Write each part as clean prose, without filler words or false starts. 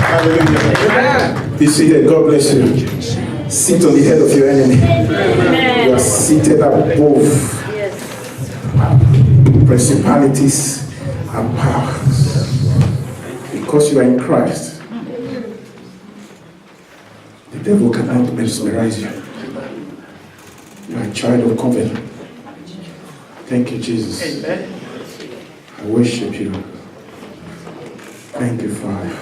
Hallelujah. Be seated. God bless you. Sit on the head of your enemy. You are seated above principalities and powers. Because you are in Christ, the devil cannot mesmerize you. You are a child of covenant. Thank you, Jesus. Amen. I worship you. Thank you, Father.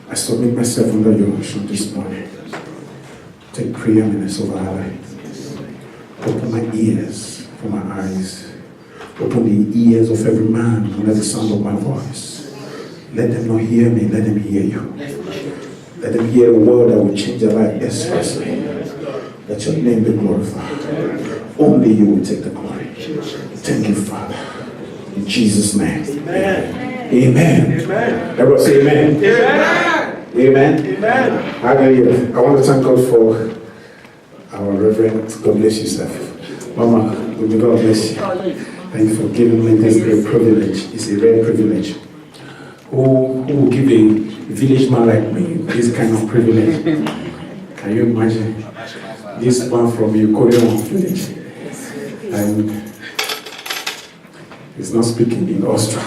I submit myself under your unction this morning. Take preeminence over our lives. Open my ears for my eyes. Open the ears of every man under the sound of my voice. Let them not hear me, let them hear you. Let them hear a word that will change their life expressly. Let your name be glorified. Only you will take the glory. Thank you, Father. In Jesus' name. Amen. Amen. Everyone say amen. Amen. Amen. Hallelujah. I want to thank God for our Reverend. God bless you, sir. Mama, may God bless you. Thank you for giving me this great privilege. It's a rare privilege. Who will give a village man like me this kind of privilege? Can you imagine? This one from Korean village. And he's not speaking in Austria.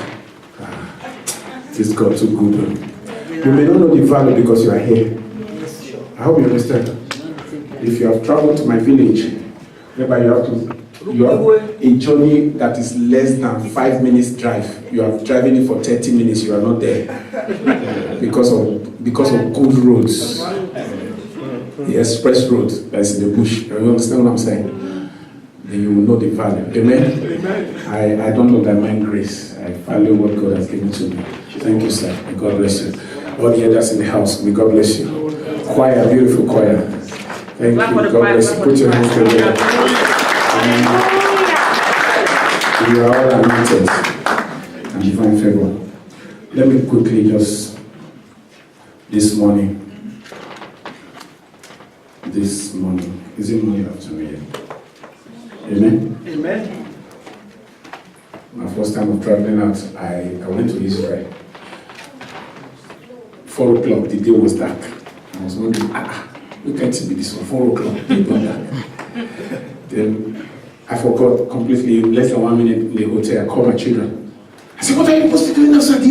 He's got too good. You may not know the value because you are here. I hope you understand. If you have traveled to my village, whereby you have a journey that is less than 5 minutes drive. You are driving it for 30 minutes. You are not there because of good roads, the express road that's in the bush. You understand what I'm saying? Then you will know the value. Amen. I don't know that mind grace. I value what God has given to me. Thank you, sir. May God bless you. All the others in the house, may God bless you. Choir, beautiful choir. Thank you. God bless you. Put your hands together. You are all anointed and divine favor. Let me quickly just this morning. Is it morning or afternoon? Amen. Amen. My first time of traveling out, I went to Israel. 4 o'clock, the day was dark. I was wondering, look at it be this one, 4 o'clock, it was dark. Then I forgot completely, less than 1 minute in the hotel, I called my children. I said, what are you supposed to be doing outside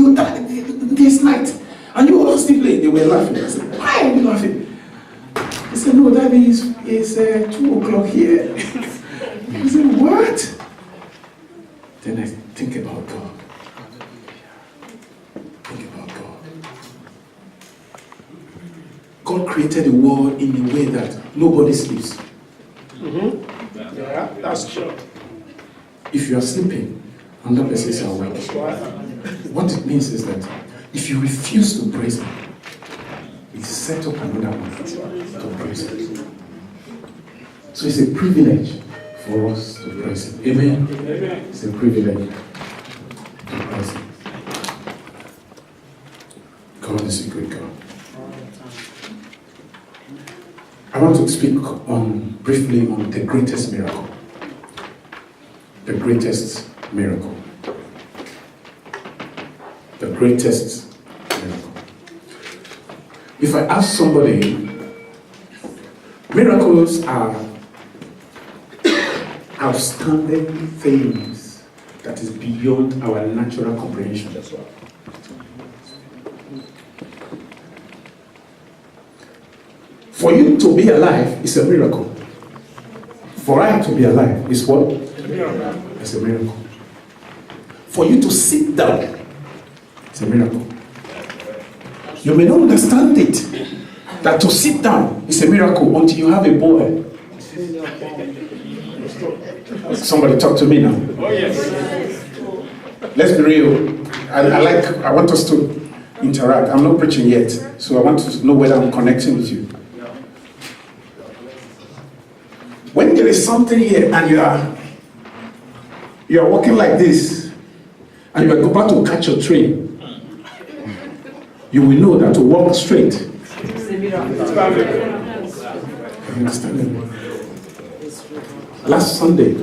this night? And you all still playing. They were laughing. I said, why are you laughing? He said, no, Daddy, it's 2 o'clock here. I said, what? Then I think about God. God created the world in a way that nobody sleeps. Yeah, that's true. If you are sleeping, another person is awake. What it means is that if you refuse to praise Him, He set up another one to praise Him. So it's a privilege for us to praise Him. Amen? It's a privilege to praise Him. God is a good God. I want to speak briefly on the greatest miracle. The greatest miracle. The greatest miracle. If I ask somebody, miracles are outstanding things that is beyond our natural comprehension as well. For you to be alive is a miracle. For I to be alive is what? It's a miracle. For you to sit down, it's a miracle. You may not understand it, that to sit down is a miracle until you have a boy. Somebody talk to me now. Oh, yes. Let's be real. I want us to interact. I'm not preaching yet, so I want to know whether I'm connecting with you. When there is something here and you are walking like this and you are about to catch your train, you will know that to walk straight. Understand? Last Sunday,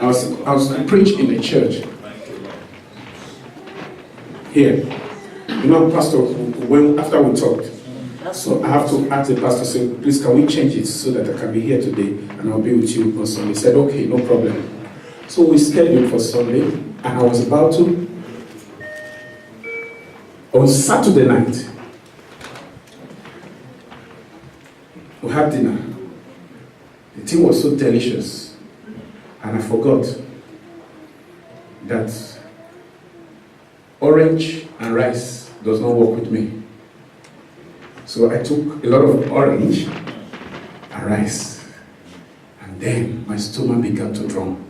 I was preaching in a church here. Pastor, after we talked, so I have to ask the pastor, say, please, can we change it so that I can be here today and I'll be with you on Sunday? He said, okay, no problem. So we scheduled for Sunday, and I was about to. On Saturday night, we had dinner. The thing was so delicious, and I forgot that orange and rice does not work with me. So I took a lot of orange and rice, and then my stomach began to drum.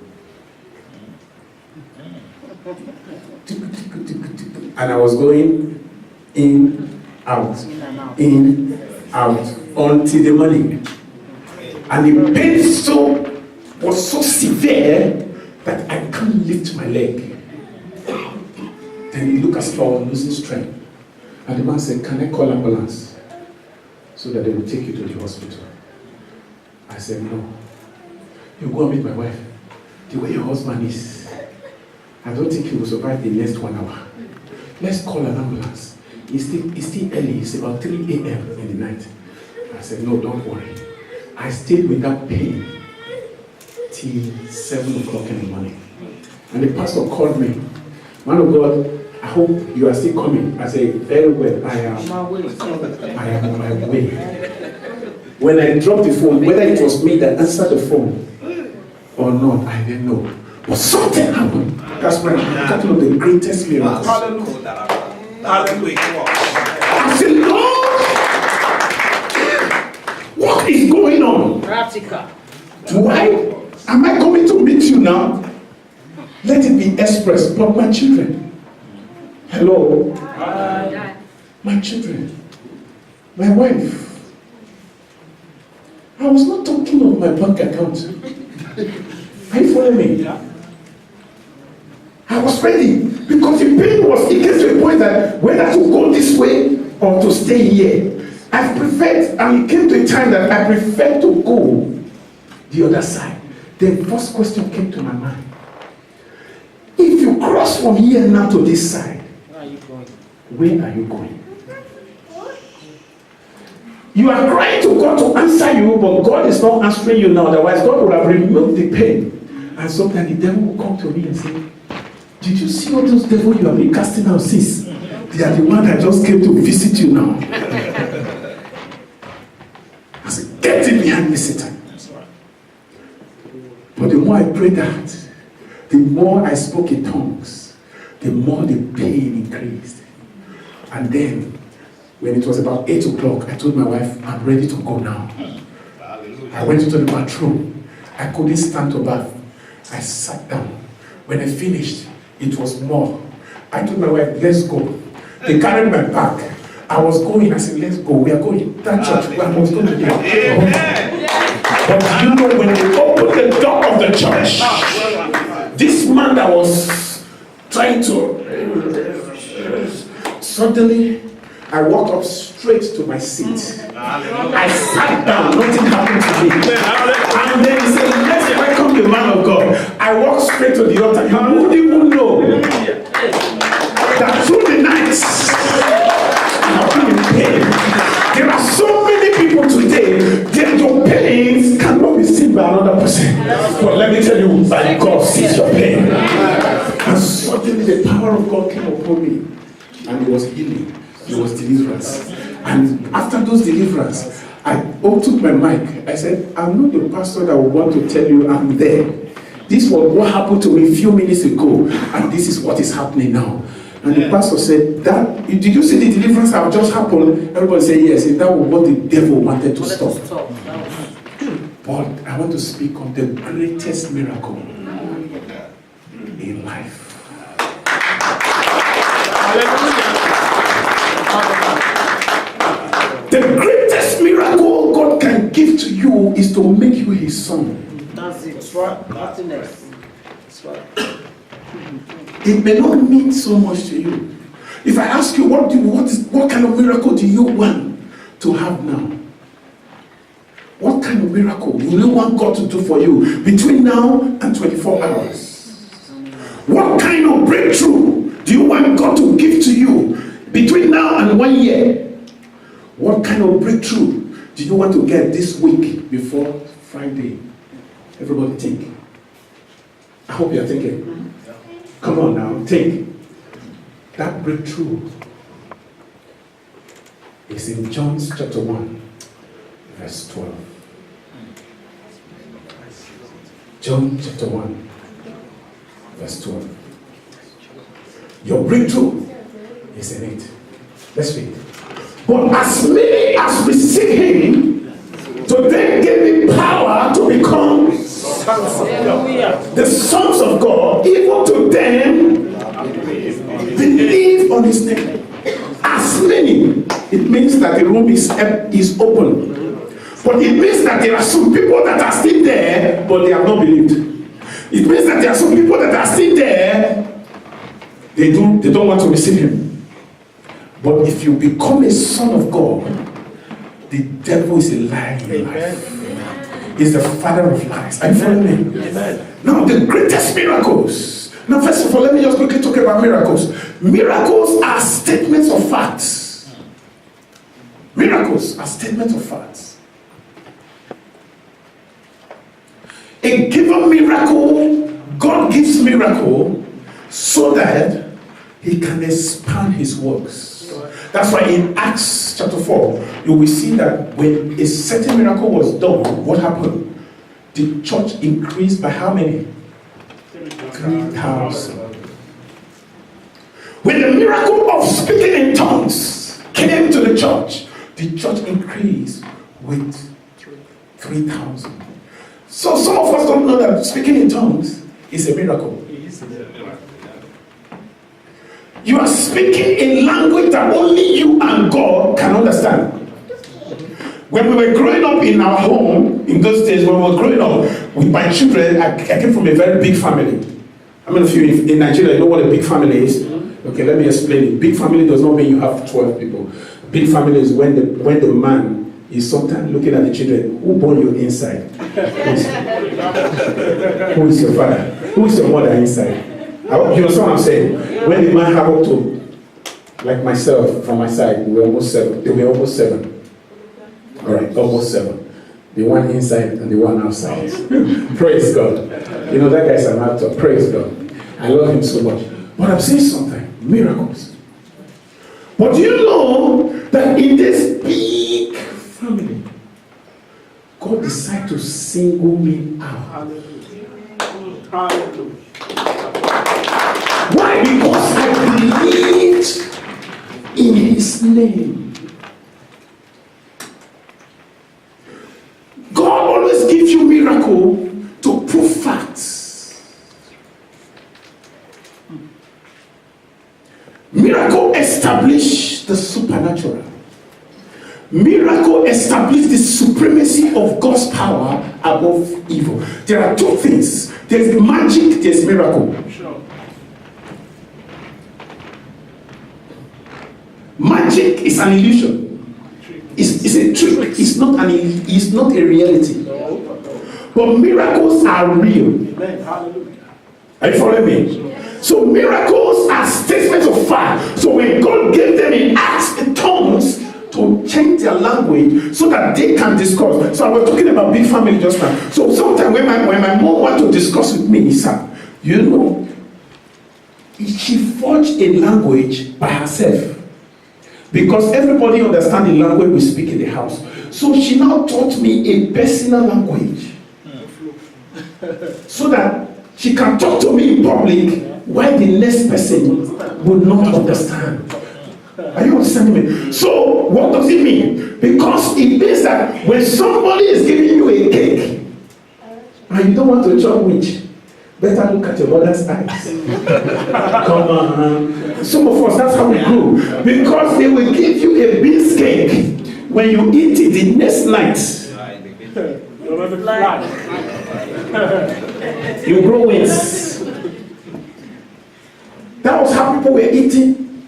And I was going in, out, until the morning. And the pain was so severe that I couldn't lift my leg. Then he looked as if I was losing strength. And the man said, can I call ambulance so that they will take you to the hospital? I said, no. You go and meet my wife. The way your husband is, I don't think he will survive the next 1 hour. Let's call an ambulance. It's still early. It's about 3 a.m. in the night. I said, no, don't worry. I stayed with that pain till 7 o'clock in the morning. And the pastor called me. Man of God, I hope you are still coming. I said, very well, I am on my way. When I dropped the phone, whether it was me that answered the phone or not, I didn't know. But something happened. That's when I'm talking of the greatest miracles. Hallelujah. I said, Lord, what is going on? Practical. Am I coming to meet you now? Let it be expressed. But my children, hello, my children, my wife. I was not talking of my bank account. Are you following me? I was ready because the pain it came to a point that whether to go this way or to stay here, I preferred, and it came to a time that I preferred to go the other side. The first question came to my mind. If you cross from here now to this side, where are you going? Where are you going? You are crying to God to answer you, but God is not answering you now. Otherwise, God would have removed the pain. And sometimes the devil will come to me and say, did you see all those devils you have been casting out since? They are the ones that just came to visit you now. I said, get it behind me, Satan. But the more I prayed that, the more I spoke in tongues, the more the pain increased. And then, when it was about 8 o'clock, I told my wife, I'm ready to go now. I went into the bathroom. I couldn't stand to bath. I sat down. When I finished, it was more. I told my wife, let's go. They carried my bag. I was going. I said, let's go. We are going. That church where I was going to be. But you know, when they opened the door of the church, this man that was trying to, suddenly, I walked up straight to my seat. I sat down, nothing happened to me. And then he said, let's welcome the man of God. I walked straight to the altar. You wouldn't even know that through the nights, I've been in pain. There are so many people today, their pains cannot be seen by another person. But let me tell you, by God sees your pain. And suddenly the power of God came upon me. And it was healing. It was deliverance. And after those deliverance, I took my mic. I said, I'm not the pastor that will want to tell you I'm there. This was what happened to me a few minutes ago, and this is what is happening now. And the pastor said, did you see the deliverance that just happened? Everybody said, yes. And that was what the devil wanted to stop. But I want to speak on the greatest miracle in life. The greatest miracle God can give to you is to make you his son. That's it. That's right. Nothing else. That's right. It may not mean so much to you. If I ask you what kind of miracle do you want to have now? What kind of miracle will you want God to do for you between now and 24 hours? What kind of breakthrough do you want God to give to you between now and 1 year? What kind of breakthrough do you want to get this week before Friday? Everybody think. I hope you're thinking. Come on now, think. That breakthrough is in John chapter 1, verse 12. John chapter 1, verse 12. Your breakthrough is in it. Let's read. But as many as receive him, to them gave him power to become sons of God. The sons of God, even to them believe on his name. As many, it means that the room is open. But it means that there are some people that are still there, but they have not believed. It means that there are some people that are still there, they don't want to receive him. But if you become a son of God, the devil is a liar in your life. He's the father of lies. Are you following me? Now, the greatest miracles. Now, first of all, let me just quickly talk about miracles. Miracles are statements of facts. Miracles are statements of facts. A given miracle, God gives miracle so that he can expand his works. That's why in Acts chapter 4, you will see that when a certain miracle was done, what happened? The church increased by how many? 3,000. When the miracle of speaking in tongues came to the church increased with 3,000. So some of us don't know that speaking in tongues is a miracle. You are speaking in language that only you and God can understand. When we were growing up in our home, in those days when we were growing up with my children, I came from a very big family. How many of you in Nigeria know what a big family is? Okay, let me explain it. Big family does not mean you have 12 people. Big family is when the man is sometimes looking at the children. Who born you inside? Who is your father? Who is your mother inside? You understand what I'm saying? When the man have up to, like myself, from my side, we were almost 7. They were almost 7. Alright, almost 7. The one inside and the one outside. Praise God. You know, that guy's an actor. Praise God. I love him so much. But I'm saying something. Miracles. But do you know that in this big family, God decided to single me out? Hallelujah. Why? Because I believed in his name. God always gives you miracle to prove facts. Miracle establish the supernatural. Miracle establish the supremacy of God's power above evil. There are two things. There's magic, there's miracle. Magic is an illusion. It's a trick. It's not a reality. But miracles are real. Are you following me? So miracles are statements of fact. So when God gave them in Acts in tongues to change their language so that they can discuss. So I was talking about big family just now. So sometimes when my mom wants to discuss with me, you know, she forged a language by herself. Because everybody understands the language we speak in the house. So she now taught me a personal language. So that she can talk to me in public while the next person would not understand. Are you understanding me? So what does it mean? Because it means that when somebody is giving you a cake and you don't want to chop which, better look at your mother's eyes. Come on. Some of us, that's how we grew. Because they will give you a beans cake. When you eat it the next night, you grow wings. That was how people were eating,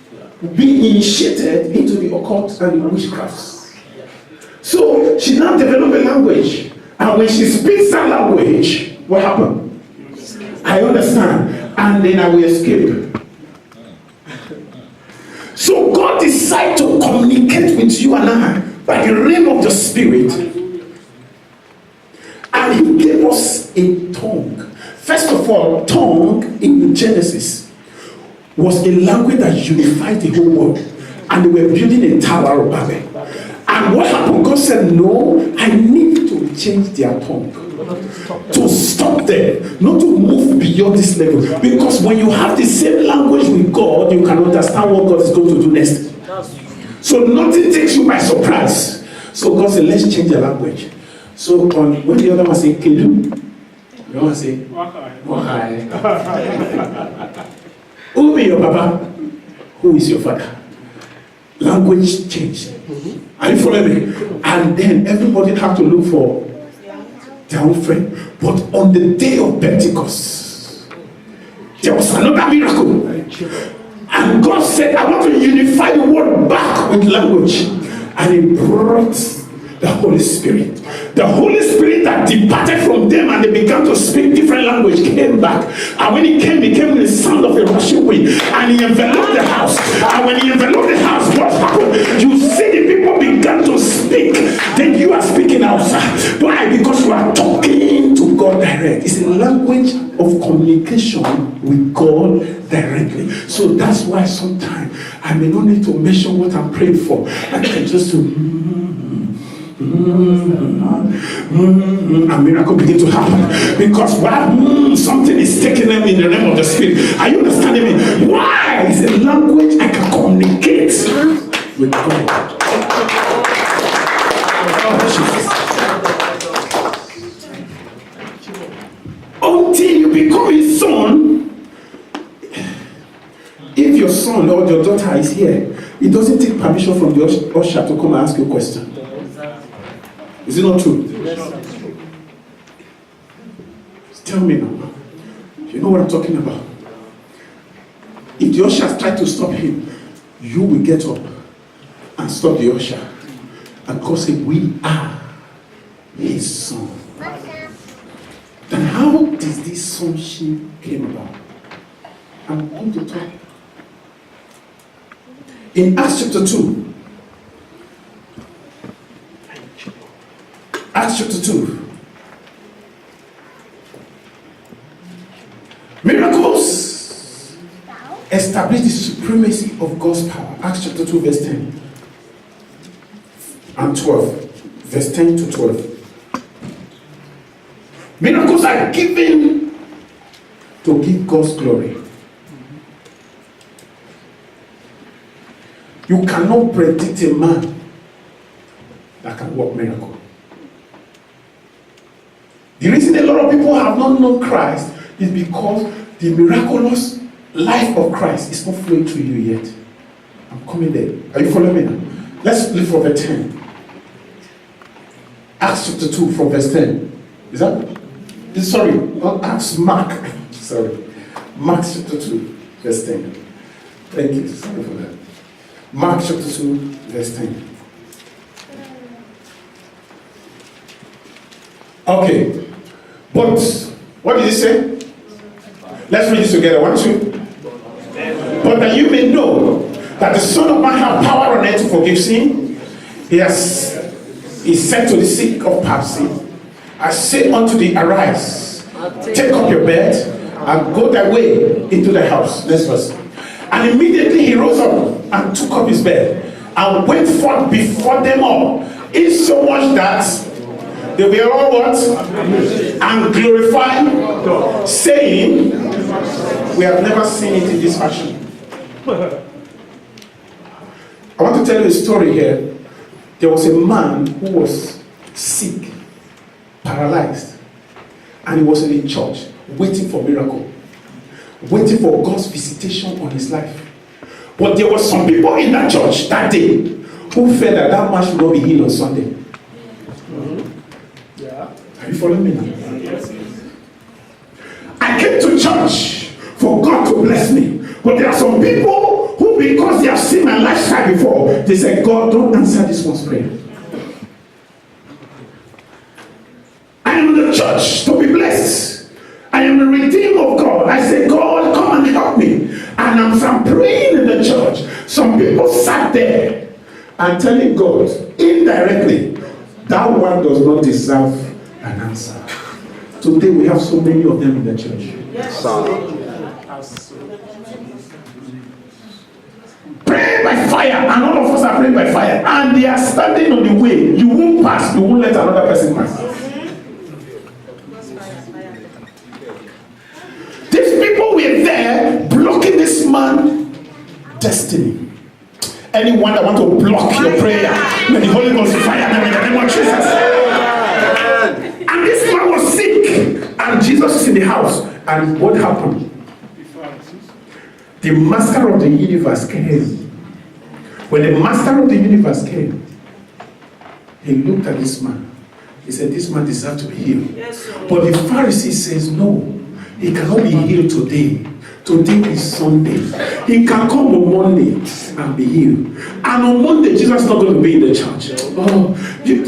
being initiated into the occult and the witchcrafts. So she now developed a language. And when she speaks that language, what happened? I understand. And then I will escape. So God decided to communicate with you and I by the realm of the Spirit. And He gave us a tongue. First of all, tongue in Genesis was a language that unified the whole world. And they were building a tower of Babel. And what happened? God said, no, I need to change their tongue. To stop them, not to move beyond this level. Because when you have the same language with God, you can understand what God is going to do next. So nothing takes you by surprise. So God said, let's change the language. So when the other one say, Kedu, the other one say, Wahai. Who be your Baba? Who is your father? Language changed. Are you following me? And then everybody had to look for their own friend. But on the day of Pentecost, there was another miracle. And God said, I want to unify the world back with language. And He brought the Holy Spirit. The Holy Spirit that departed from them and they began to speak different language came back. And when He came with the sound of a rushing wind. And He enveloped the house. And when He enveloped the house, what happened? You see the people began to speak. Then you are speaking outside. Why? Because you are talking to God direct. It's a language of communication with God directly. So that's why sometimes I may not need to mention what I'm praying for. I can just do and miracle begin to happen. Because why? Something is taking them in the realm of the Spirit. Are you understanding me? Why? It's a language I can communicate with God. Until you become His son, if your son or your daughter is here, it doesn't take permission from the usher to come and ask you a question. Is it not true? Tell me now. You know what I'm talking about? If the usher tries to stop him, you will get up and stop the usher. And God said, we are His son. Then how does this sonship came about? I'm going to talk. In Acts chapter 2. Acts chapter 2. Miracles establish the supremacy of God's power. Acts chapter 2 verse 10 and 12. Verse 10 to 12. Miracles are given to give God's glory. You cannot predict a man that can work miracle. The reason a lot of people have not known Christ is because the miraculous life of Christ is not flowing through you yet. I'm coming there. Are you following me now? Let's look from verse 10. Acts chapter 2 from verse 10. Is that? Sorry, not Acts, Mark. Sorry. Mark chapter 2, verse 10. Thank you. Sorry for that. Mark chapter 2, verse 10. Okay. But, what did he say? Let's read this together. 1, 2. But that you may know that the Son of Man has power on earth to forgive sin. He said to the sick of palsy, I say unto thee, arise, take up your bed, and go thy way into the house. Next verse. And immediately he rose up and took up his bed and went forth before them all, insomuch that they were all what? And glorified, saying, we have never seen it in this fashion. I want to tell you a story here. There was a man who was sick, paralyzed, and he was in a church waiting for miracle, waiting for God's visitation on his life. But there were some people in that church that day who felt that that man should not be healed on Sunday. Are you following me now? I came to church for God to bless me. But there are some people who, because they have seen my lifestyle before, they say, God, don't answer this one's prayer. church to be blessed. I am a redeemed of God. I say, God, come and help me. And I'm praying in the church. Some people sat there and telling God indirectly, that one does not deserve an answer. Today we have so many of them in the church. Yes. Pray by fire, and all of us are praying by fire, and they are standing on the way. You won't pass, you won't let another person pass. These people were there blocking this man's destiny. Anyone that want to block your prayer, may the Holy Ghost fire them in the name of Jesus. And this man was sick, and Jesus is in the house. And what happened? The master of the universe came. When the master of the universe came, he looked at this man. He said, this man deserves to be healed. Yes, but the Pharisee says, no, he cannot be healed today. Today is Sunday. He can come on Monday and be healed. And on Monday, Jesus is not going to be in the church. Oh,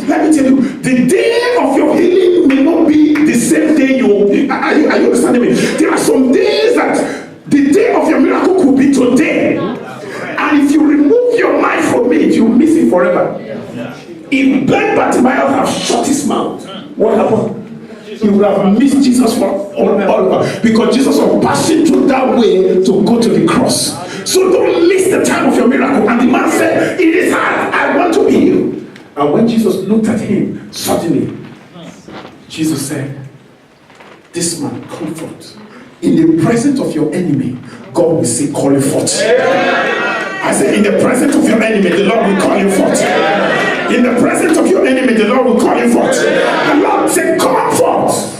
let me tell you, the day of your healing may not be the same day you. Are you understanding me? There are some days that the day of your miracle could be today. And if you remove your mind from it, you miss it forever. If blind Bartimaeus have shut his mouth, what happened? He would have missed Jesus for all over, because Jesus was passing through that way to go to the cross. So don't miss the time of your miracle. And the man said, it is hard, I want to be healed. And when Jesus looked at him, suddenly, Jesus said, this man, comfort. In the presence of your enemy, God will say, call you forth. I said, in the presence of your enemy, the Lord will call you forth. In the presence of your enemy, the Lord will call you forth. The Lord said, come forth.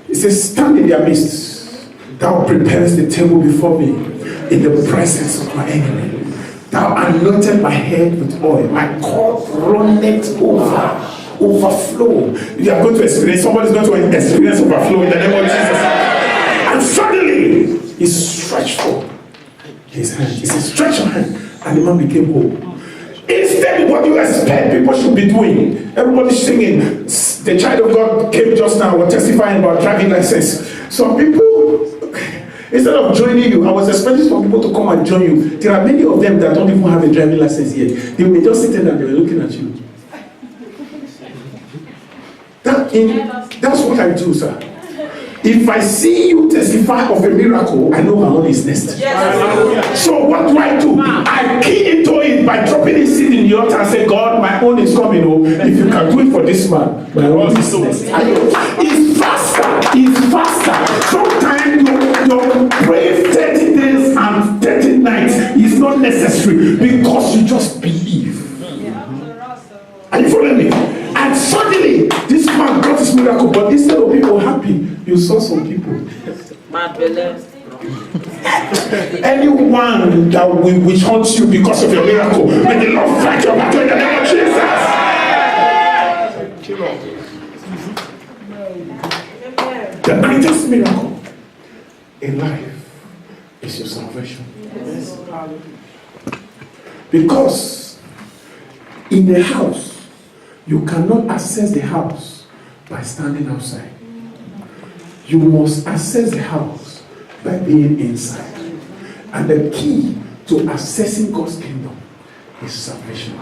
He says, stand in their midst. Thou preparest the table before me in the presence of my enemy. Thou anointed my head with oil. My cup runneth over. Overflow. You are going to experience, somebody's going to experience overflow in the name of Jesus. And suddenly, he stretched forth his hand. He said, stretch your hand. And the man became whole. Instead, what you expect people should be doing, everybody's singing. The child of God came just now, was testifying about driving license. Some people, instead of joining you, I was expecting some people to come and join you. There are many of them that don't even have a driving license yet. They were just sitting there and they were looking at you. That's what I do, sir. If I see you testify of a miracle, I know my own is next. Yes. So what do? I key into it by dropping a seed in the altar and say, God, my own is coming. Oh, if you can do it for this man, my own is next. It's faster. It's faster. Sometimes your pray 30 days and 30 nights is not necessary because you just believe. Are you following me? And suddenly, this man got his miracle, but instead of people happy, you saw some people. Anyone that will witch hunt you because of your miracle, may the Lord fight your battle in the name of Jesus. The greatest miracle in life is your salvation. Because in the house, you cannot access the house by standing outside. You must access the house by being inside. And the key to accessing God's kingdom is salvation.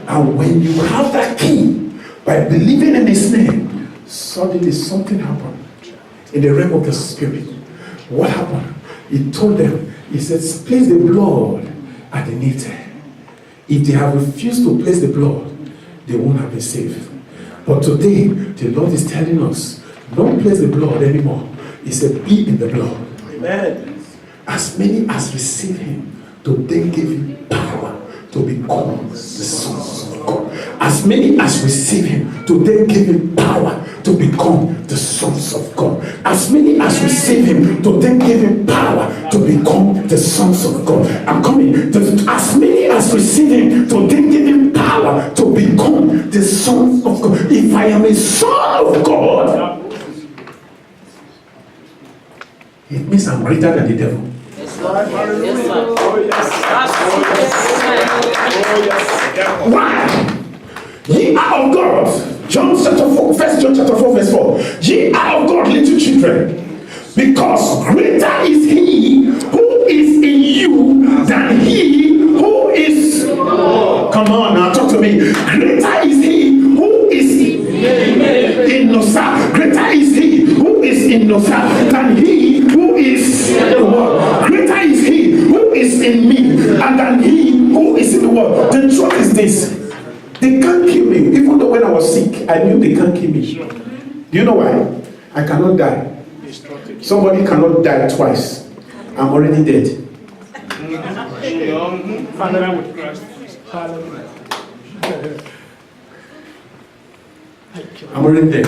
And when you have that key, by believing in His name, suddenly something happened in the realm of the Spirit. What happened? He told them, he said, place the blood at the altar. If they have refused to place the blood, they won't have been saved. But today, the Lord is telling us, don't place the blood anymore. He said, be in the blood. Amen. As many as receive Him, to then give Him power to become the sons of God. As many as receive Him, to then give Him power to become the sons of God. As many as receive Him, to then give Him power to become the sons of God. I'm coming. As many as receive Him, to then give Him power to become the sons of God. If I am a son of God, it means I'm greater than the devil. Yes, Lord. Yes, Lord. Why? Ye are of God, John chapter 4, 1 John chapter 4, verse 4. Ye are of God, little children, because greater is he who is in you than he who is. Come on now, talk to me. Greater is he who is in Nosa. Greater is he who is in Nosa than he who is in the world. Greater is he who is in me and than he who is in the world. The truth is this. They can't kill me. Even though when I was sick, I knew they can't kill me. Do you know why? I cannot die. Somebody cannot die twice. I'm already dead. I'm already dead.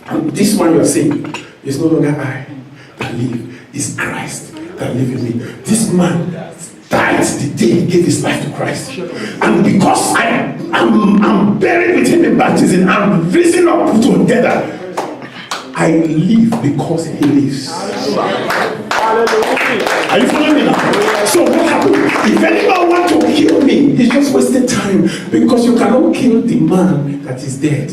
And this one you are saying is no longer I that live, it's Christ that live in me. This man died the day he gave his life to Christ. And because I'm buried with him in baptism, I'm risen up together. I live because he lives. Are you following me now? So what happened? If anyone wants to kill me, he's just wasting time, because you cannot kill the man that is dead.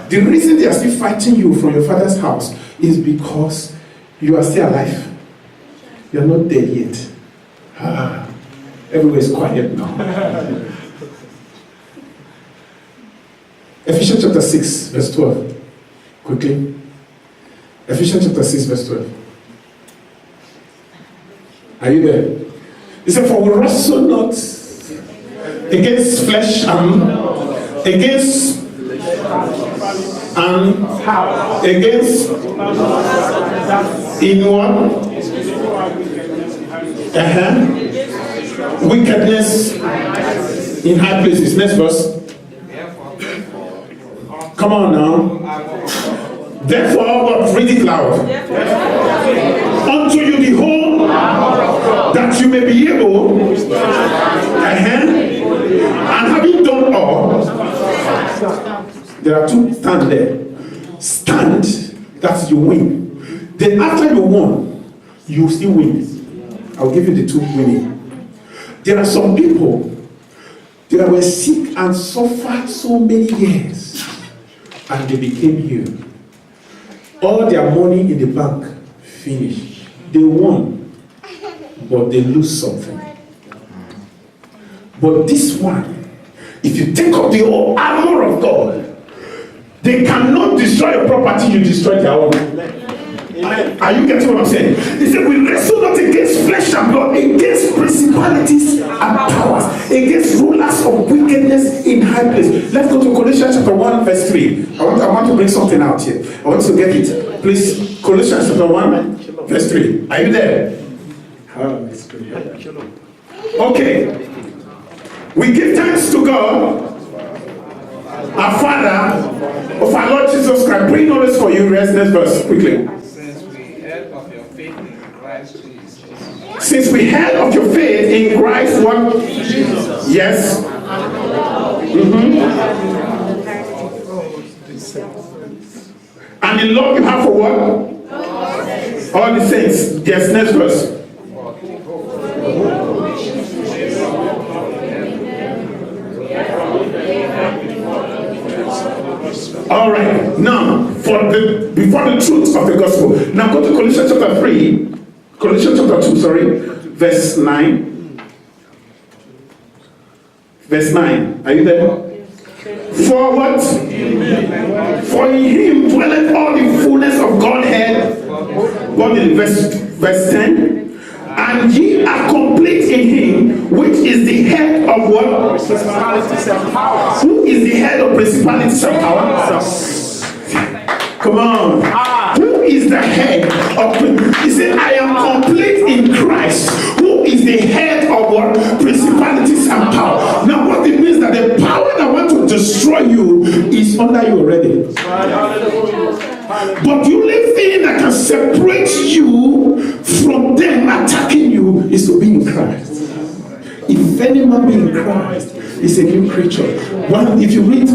The reason they are still fighting you from your father's house is because you are still alive. You are not dead yet. Everywhere is quiet now. Ephesians chapter 6, verse 12. Quickly. Ephesians chapter 6, verse 12. Are you there? He said, for we wrestle not against flesh and against in what? Wickedness in high places. Next verse. Come on now. Therefore, but read it loud. Unto you the whole, that you may be able, and having done all, there are two stand there. Stand, that's you win. Then after you won, you still win. I'll give you the two winning. There are some people that were sick and suffered so many years, and they became healed. All their money in the bank finished. They won, but they lose something. But this one, if you take up the whole armor of God, they cannot destroy your property, you destroy their own. Are you getting what I'm saying? He said, we wrestle not against flesh and blood, against principalities and powers, against rulers of wickedness in high places. Let's go to Colossians chapter 1, verse 3. I want to bring something out here. I want to get it. Please, Colossians chapter 1, verse 3. Are you there? Okay. We give thanks to God, our Father, of our Lord Jesus Christ. Bring notice for you. Rest next verse quickly. Since we heard of your faith in Christ, what? Jesus. Yes. And in love you have for what? All the saints. Yes, next verse. All right. Now, before the truth of the gospel. Now go to Colossians chapter 3. Colossians chapter 2, verse 9. Verse 9. Are you there? For what? For in him dwelleth all the fullness of Godhead. Verse 10. And ye are complete in him, which is the head of what? Principalities and powers. Who is the head of principalities and powers? Come on. Who is the head of? He said, I am complete in Christ. Who is the head of what? Principalities and power. Now what it means that the power that want to destroy you is under you already. But the only thing that can separate you from them attacking you is to be in Christ. If any man be in Christ, is a new creature. Well, if you read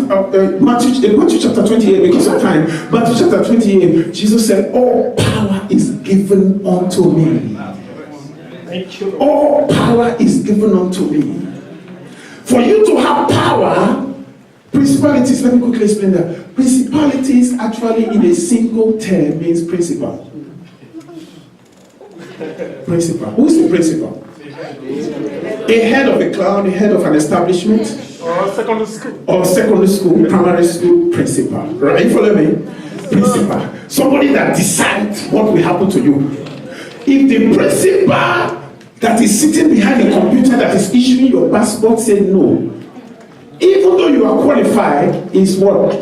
Matthew chapter 28, because of time, Matthew chapter 28, Jesus said, all power is given unto me. All power is given unto me. For you to have power, Principalities, let me quickly explain that. Principalities actually in a single term means principal. Principal. Who's the principal? A head of a clan, a head of an establishment. Or secondary school. Or secondary school, primary school principal. Right? You follow me? Principal. Somebody that decides what will happen to you. If the principal that is sitting behind the computer that is issuing your passport say no, even though you are qualified, is what?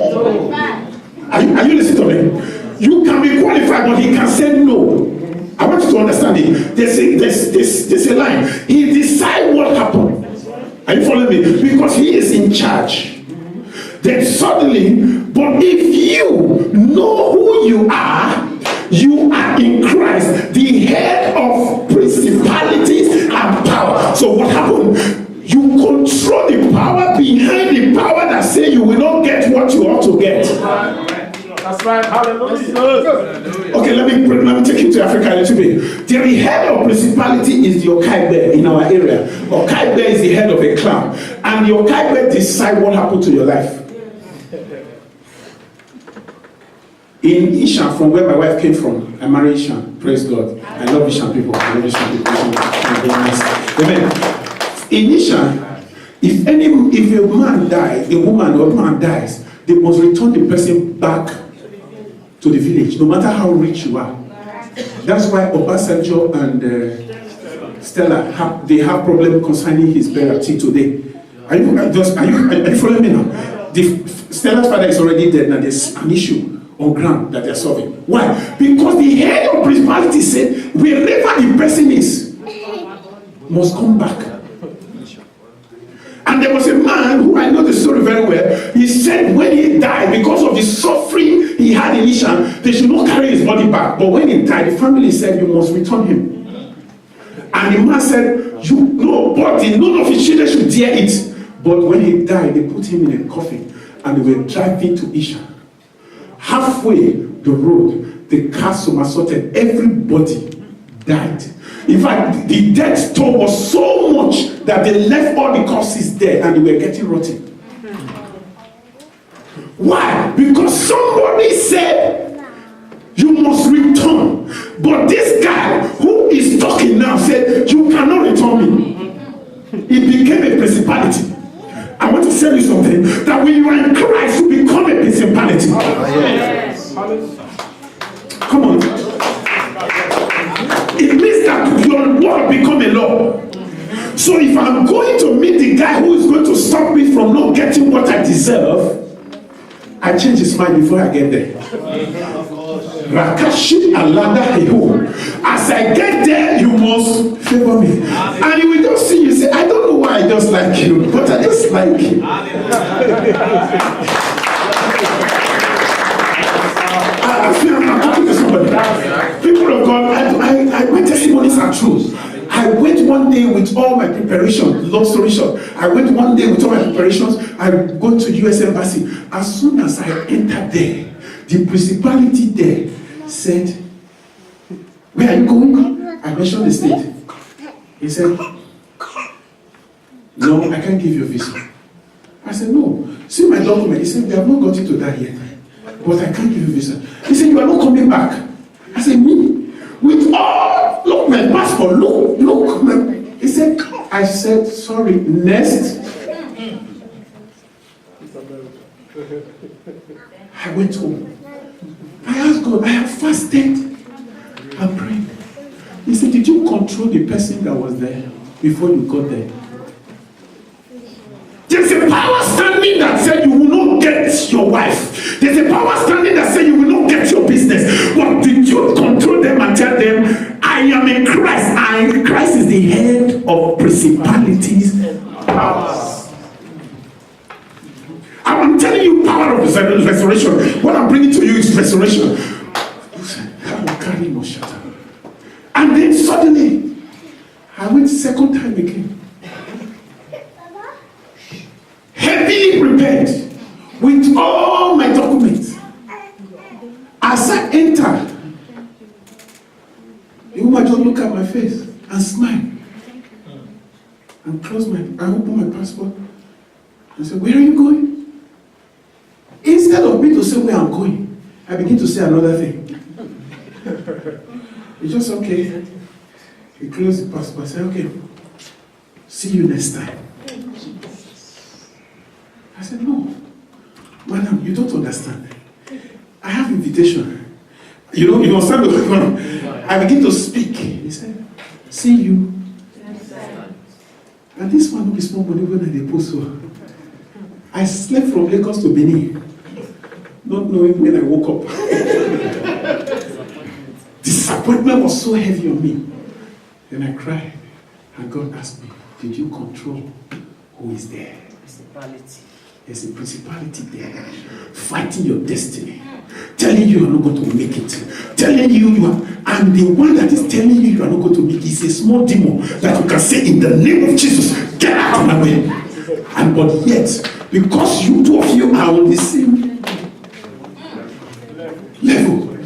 Are you listening to me? You can be qualified, but he can say no. I want you to understand it. There's a line. He decides what happened. Are you following me? Because he is in charge. Then suddenly, but if you know who you are in Christ, the head of principalities and power. So what happened? You control the power behind the power that say you will not get what you ought to get. That's right. Hallelujah. Okay, let me take you to Africa a little bit. The head of principality is the Okaibe in our area. Okaibe is the head of a clan, and the Okaibe decide what happened to your life. In Ishan, from where my wife came from, I married Ishan. Praise God. I love Ishan people. I love Ishan people. Amen. In Ishan, if a man dies, a woman or a man dies, they must return the person back to the village, no matter how rich you are. That's why Obasanjo and Stella have problem concerning his burial till today. Are you following me now? Stella's father is already dead, and there's an issue on ground that they're solving. Why? Because the head of principality said, wherever the person is, must come back. And there was a man who I know the story very well. He said when he died, because of the suffering he had in Ishan, they should not carry his body back. But when he died, the family said, you must return him. And the man said, none of his children should dare it. But when he died, they put him in a coffin and they were driving to Ishan. Halfway the road, the car somersaulted, everybody died. In fact, the death toll was so much that they left all the corpses there and they were getting rotten. Why? Because somebody said, you must return. But this guy who is talking now said, you cannot return me. It became a principality. I want to tell you something, that when you are in Christ, you become a principality. Yes. Come on. It means that your word become a law. So if I'm going to meet the guy who is going to stop me from not getting what I deserve, I change his mind before I get there. Rakashi alada hehu. As I get there, you must favor me. And he will just see you say, I don't know why I just like you, but I just like you. I'm talking to somebody. People of God, my testimonies are true. I went one day with all my preparation. Long story short, I went one day with all my preparations. I go to US Embassy. As soon as I entered there, the principality there said, where are you going? I mentioned the state. He said, no, I can't give you a visa. I said, no. See my document. He said, we have not got it to that yet. But I can't give you a visa. He said, you are not coming back. I said, me? With all, look, my passport, look. He said, I said, sorry, next. I went home. I asked God, I have fasted and prayed. He said, did you control the person that was there before you got there? There's a power standing that said you will not get your wife. There's a power standing that said you will not get your business. But did you control them and tell them, I am in Christ. Christ is the head of principalities and powers. I'm telling you power of restoration. What I'm bringing to you is restoration. And then suddenly, I went second time again. Heavily prepared with all my documents. As I entered, the woman just looked at my face and smiled. And closed I opened my passport and said, where are you going? instead of me to say where I'm going, I begin to say another thing. It's just okay. He closed the passport. I said, okay, see you next time. I said, no, madam, you don't understand. I have invitation. You understand what's going on? I begin to speak. He said, see you. And this one will be small money when they post so. I slept from Lagos to Benin, not knowing when I woke up. Disappointment was so heavy on me. Then I cried, and God asked me, did you control who is there? Principality. There's a principality there, fighting your destiny, telling you are not going to make it, telling you are, and the one that is telling you are not going to make it is a small demon that you can say in the name of Jesus, get out of my way. And but yet, because you two of you are on the same level,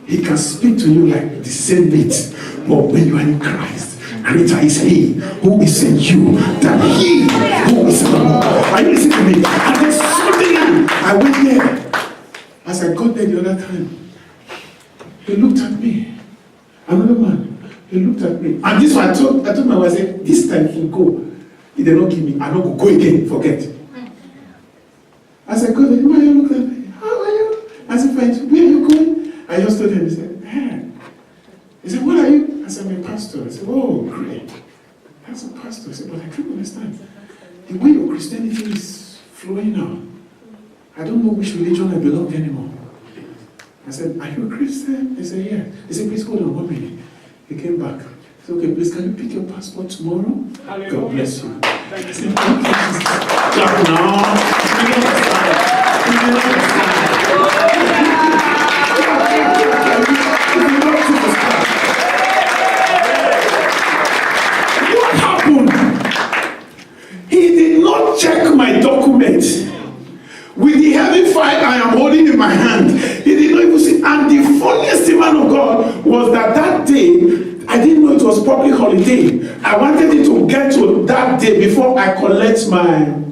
he can speak to you like the same mate. But when you are in Christ, greater is he who is in you than he who is in the world. Are you listening to me? And then suddenly I went there. As I got there the other time, he looked at me. Another man, he looked at me. And this one, I told my wife, I said, this time he'll go. If they don't give me, I don't go again, forget. As I go there, the man looked at me. How are you? I said, fine, where are you going? I just told him, he said, hey. He said, what are you? I said, I'm a pastor. I said, oh, great. That's a pastor. I said, but I can't understand. The way your Christianity is flowing now, I don't know which religion I belong to anymore. I said, are you a Christian? He said, yeah. He said, please hold on 1 minute. He came back. He said, okay, please, can you pick your passport tomorrow? Hallelujah. God bless you. Thank I you. said, thank you, Jesus. Clap What happened? He did not check my document. With the heavy file I am holding in my hand, he did not even see. And the funniest man of God was that day, I didn't know it was public holiday. I wanted it to get to that day before I collect my.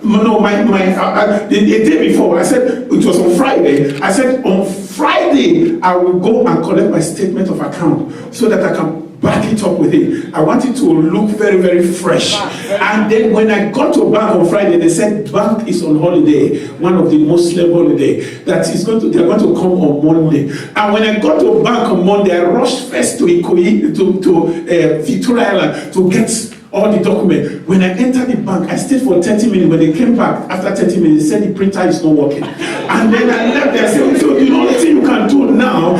No, the day before. I said it was on Friday. I said on Friday I will go and collect my statement of account so that I can back it up with it. I want it to look very, very fresh. And then when I got to bank on Friday, they said bank is on holiday, one of the Muslim holiday. They're going to come on Monday. And when I got to bank on Monday, I rushed first to Ikoyi, to Victoria Island to get all the document. When I entered the bank, I stayed for 30 minutes. When they came back after 30 minutes, they said the printer is not working. And then I left there. I said, so the only thing you can do now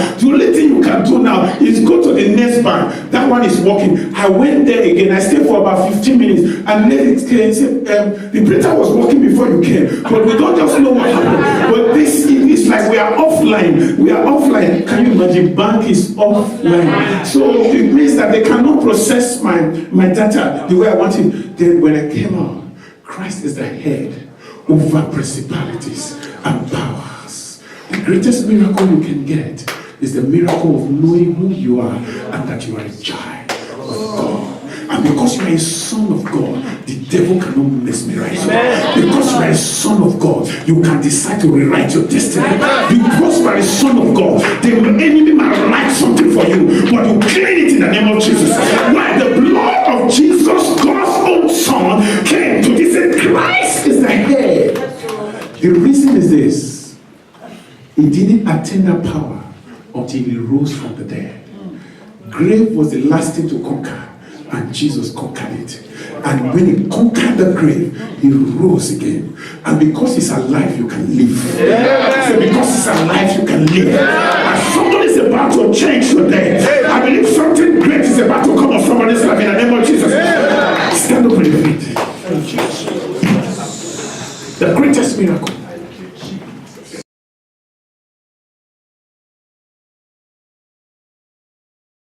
is go to the next bank. That one is working. I went there again. I stayed for about 15 minutes. And then it said, the printer was working before you came. But we don't just know what happened. But this is like we are offline. We are offline. Can you imagine? Bank is offline. So it means that they cannot process my data the way I want it. Then when I came out, Christ is the head over principalities and powers. The greatest miracle you can get is the miracle of knowing who you are and that you are a child of God. And because you are a son of God, the devil cannot mesmerize you. Because you are a son of God, you can decide to rewrite your destiny. Because you are a son of God, the enemy might write something for you, but you clean it in the name of Jesus. Why the blood of Jesus, God's own son, came to this, and Christ is the head. The reason is this: he didn't attain that power until he rose from the dead. Grave was the last thing to conquer, and Jesus conquered it. And when he conquered the grave, he rose again. And because he's alive, you can live. So because he's alive, you can live. And somebody is about to change your day. I believe